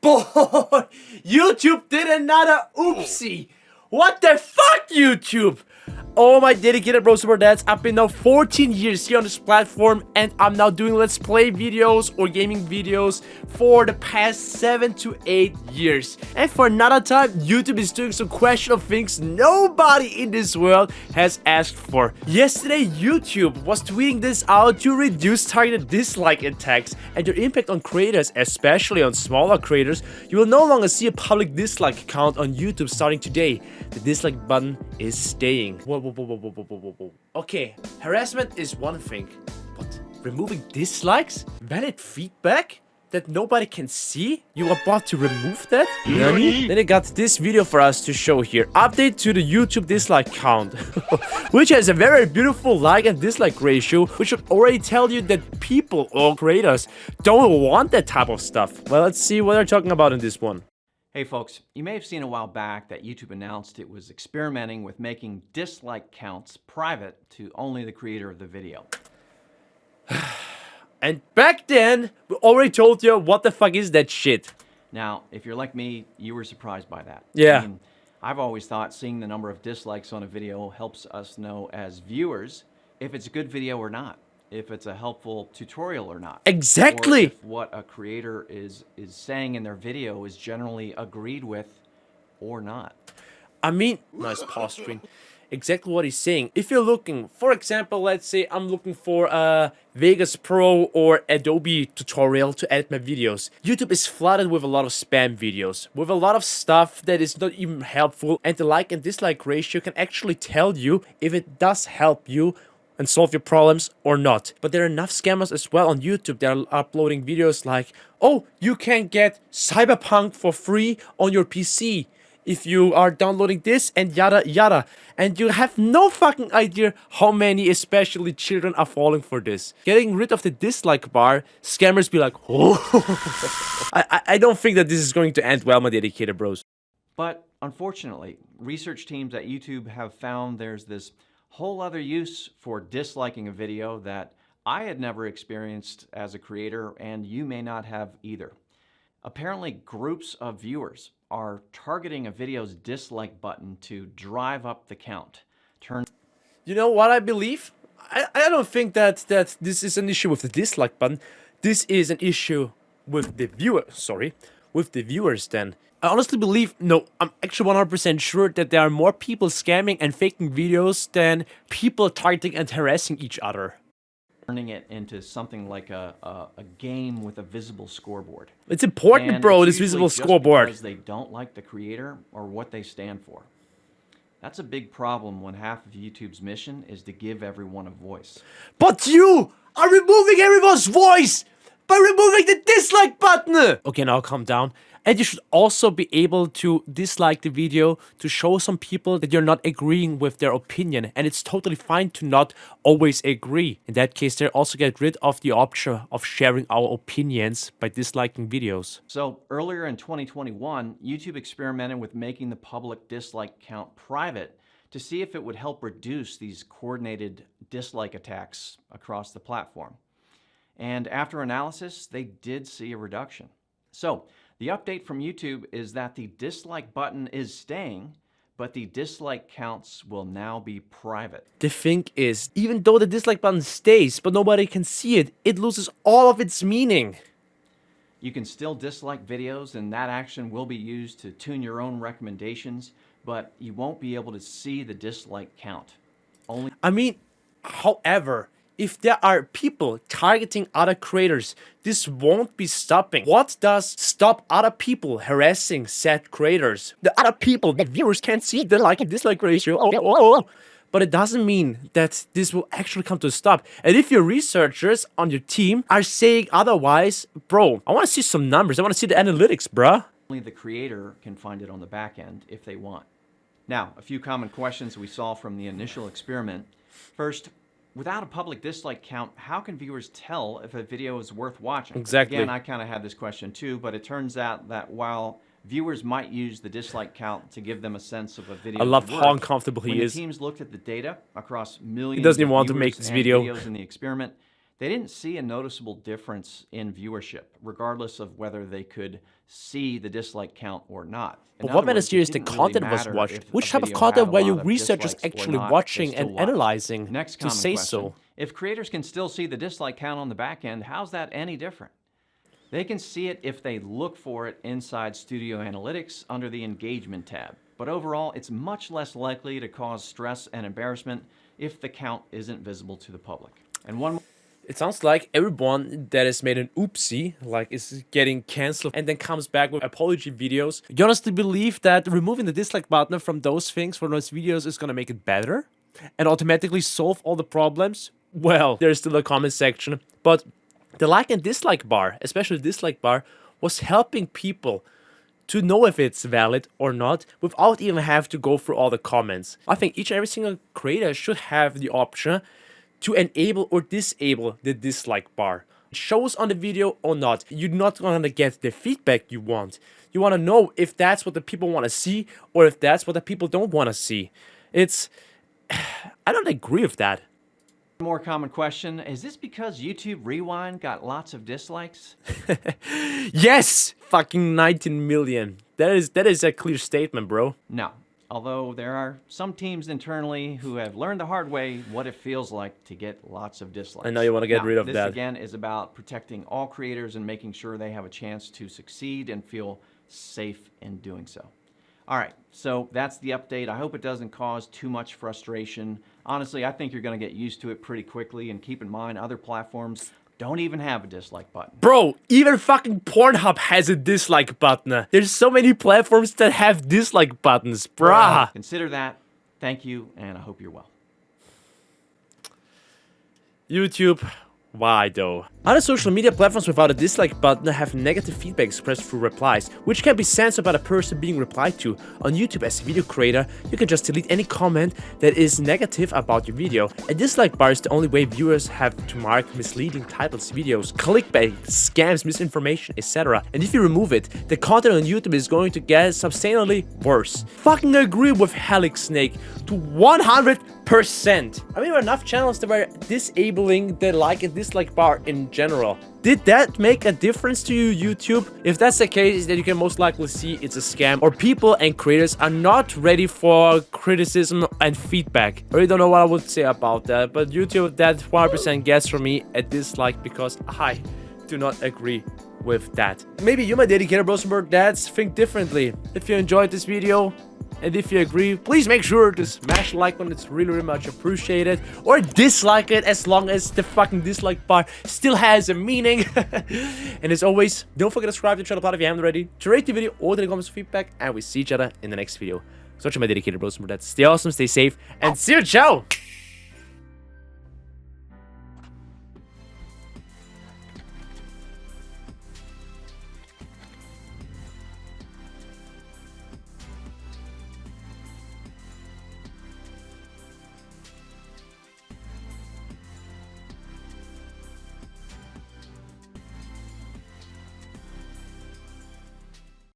Boy, YouTube did another oopsie. What the fuck, YouTube? Oh my dedicated bros super dads, I've been now 14 years here on this platform and I'm now doing let's play videos or gaming videos for the past 7 to 8 years. And for another time, YouTube is doing some questionable things nobody in this world has asked for. Yesterday, YouTube was tweeting this out to reduce targeted dislike attacks and their impact on creators, especially on smaller creators. You will no longer see a public dislike account on YouTube starting today. The dislike button is staying. Whoa. Okay, harassment is one thing, but removing dislikes? Valid feedback? That nobody can see? You are about to remove that? Nani? Then I got this video for us to show here. Update to the YouTube dislike count. Which has a very beautiful like and dislike ratio, which should already tell you that people or creators don't want that type of stuff. Well, let's see what they're talking about in this one. Hey folks, you may have seen a while back that YouTube announced it was experimenting with making dislike counts private to only the creator of the video. And back then, we already told you what the fuck is that shit. Now, if you're like me, you were surprised by that. Yeah. I mean, I've always thought seeing the number of dislikes on a video helps us know as viewers if it's a good video or not, if it's a helpful tutorial or not. Exactly. Or if what a creator is saying in their video is generally agreed with or not. I mean, nice pause screen. Exactly what he's saying. If you're looking, for example, let's say I'm looking for a Vegas Pro or Adobe tutorial to edit my videos. YouTube is flooded with a lot of spam videos, with a lot of stuff that is not even helpful, and the like and dislike ratio can actually tell you if it does help you and solve your problems or not. But there are enough scammers as well on YouTube that are uploading videos like, oh, you can get Cyberpunk for free on your PC if you are downloading this and yada yada. And you have no fucking idea how many, especially children, are falling for this. Getting rid of the dislike bar, scammers be like, oh. I don't think that this is going to end well, my dedicated bros. But unfortunately, research teams at YouTube have found there's this whole other use for disliking a video that I had never experienced as a creator, and you may not have either. Apparently, groups of viewers are targeting a video's dislike button to drive up the count. You know what I believe? I don't think that this is an issue with the dislike button. This is an issue with the viewers then. I honestly believe, no, I'm actually 100% sure that there are more people scamming and faking videos than people targeting and harassing each other. Turning it into something like a game with a visible scoreboard. It's important, and bro, it's this usually visible just scoreboard. Because they don't like the creator or what they stand for. That's a big problem when half of YouTube's mission is to give everyone a voice. But you are removing everyone's voice by removing the dislike button! Okay, now calm down. And you should also be able to dislike the video to show some people that you're not agreeing with their opinion. And it's totally fine to not always agree. In that case, they also get rid of the option of sharing our opinions by disliking videos. So earlier in 2021, YouTube experimented with making the public dislike count private to see if it would help reduce these coordinated dislike attacks across the platform. And after analysis, they did see a reduction. So the update from YouTube is that the dislike button is staying, but the dislike counts will now be private. The thing is, even though the dislike button stays, but nobody can see it, it loses all of its meaning. You can still dislike videos, and that action will be used to tune your own recommendations, but you won't be able to see the dislike count. However, if there are people targeting other creators, this won't be stopping. What does stop other people harassing said creators? The other people that viewers can't see the like and dislike ratio. But it doesn't mean that this will actually come to a stop. And if your researchers on your team are saying otherwise, bro, I want to see some numbers. I want to see the analytics, bruh. Only the creator can find it on the back end if they want. Now, a few common questions we saw from the initial experiment. First, without a public dislike count, how can viewers tell if a video is worth watching? Exactly. Again, I kind of had this question too, but it turns out that while viewers might use the dislike count to give them a sense of a video. I love how uncomfortable he is. When the teams looked at the data across millions he doesn't even of want to viewers make this and video. videos in the experiment, They didn't see a noticeable difference in viewership, regardless of whether they could see the dislike count or not. But what matters here is the content was watched. Which type of content were your researchers actually watching and analyzing to say so? If creators can still see the dislike count on the back end, how's that any different? They can see it if they look for it inside Studio Analytics under the Engagement tab. But overall, it's much less likely to cause stress and embarrassment if the count isn't visible to the public. And one more. It sounds like everyone that has made an oopsie, like, is getting cancelled and then comes back with apology videos. You honestly believe that removing the dislike button from those things, from those videos, is gonna make it better? And automatically solve all the problems? Well, there's still a comment section. But the like and dislike bar, especially the dislike bar, was helping people to know if it's valid or not without even have to go through all the comments. I think each and every single creator should have the option to enable or disable the dislike bar. It shows on the video or not. You're not gonna get the feedback you want. You wanna know if that's what the people wanna see or if that's what the people don't wanna see. I don't agree with that. More common question, is this because YouTube Rewind got lots of dislikes? Yes! Fucking 19 million. That is a clear statement, bro. No. Although there are some teams internally who have learned the hard way what it feels like to get lots of dislikes. I know you want to get rid of that. This again is about protecting all creators and making sure they have a chance to succeed and feel safe in doing so. All right, so that's the update. I hope it doesn't cause too much frustration. Honestly, I think you're going to get used to it pretty quickly, and keep in mind other platforms don't even have a dislike button. Bro, even fucking Pornhub has a dislike button. There's so many platforms that have dislike buttons, brah. Consider that. Thank you, and I hope you're well. YouTube, why though? Other social media platforms without a dislike button have negative feedback expressed through replies, which can be censored by the person being replied to. On YouTube, as a video creator, you can just delete any comment that is negative about your video. A dislike bar is the only way viewers have to mark misleading titles, videos, clickbait, scams, misinformation, etc. And if you remove it, the content on YouTube is going to get substantially worse. Fucking agree with Helix Snake to 100%. I mean, there are enough channels that were disabling the like and dislike bar in general. Did that make a difference to you, YouTube? If that's the case, then you can most likely see it's a scam, or people and creators are not ready for criticism and feedback. I really don't know what I would say about that, but YouTube, that 100% gets from me a dislike because I do not agree with that. Maybe you, my dedicated bros and dads, think differently. If you enjoyed this video, and if you agree, please make sure to smash the like button. It's really, really much appreciated. Or dislike it, as long as the fucking dislike bar still has a meaning. And as always, don't forget to subscribe to the channel if you haven't already, to rate the video or to the comments feedback. And we see each other in the next video. So, my dedicated bros and dads, stay awesome, stay safe, and see you, ciao!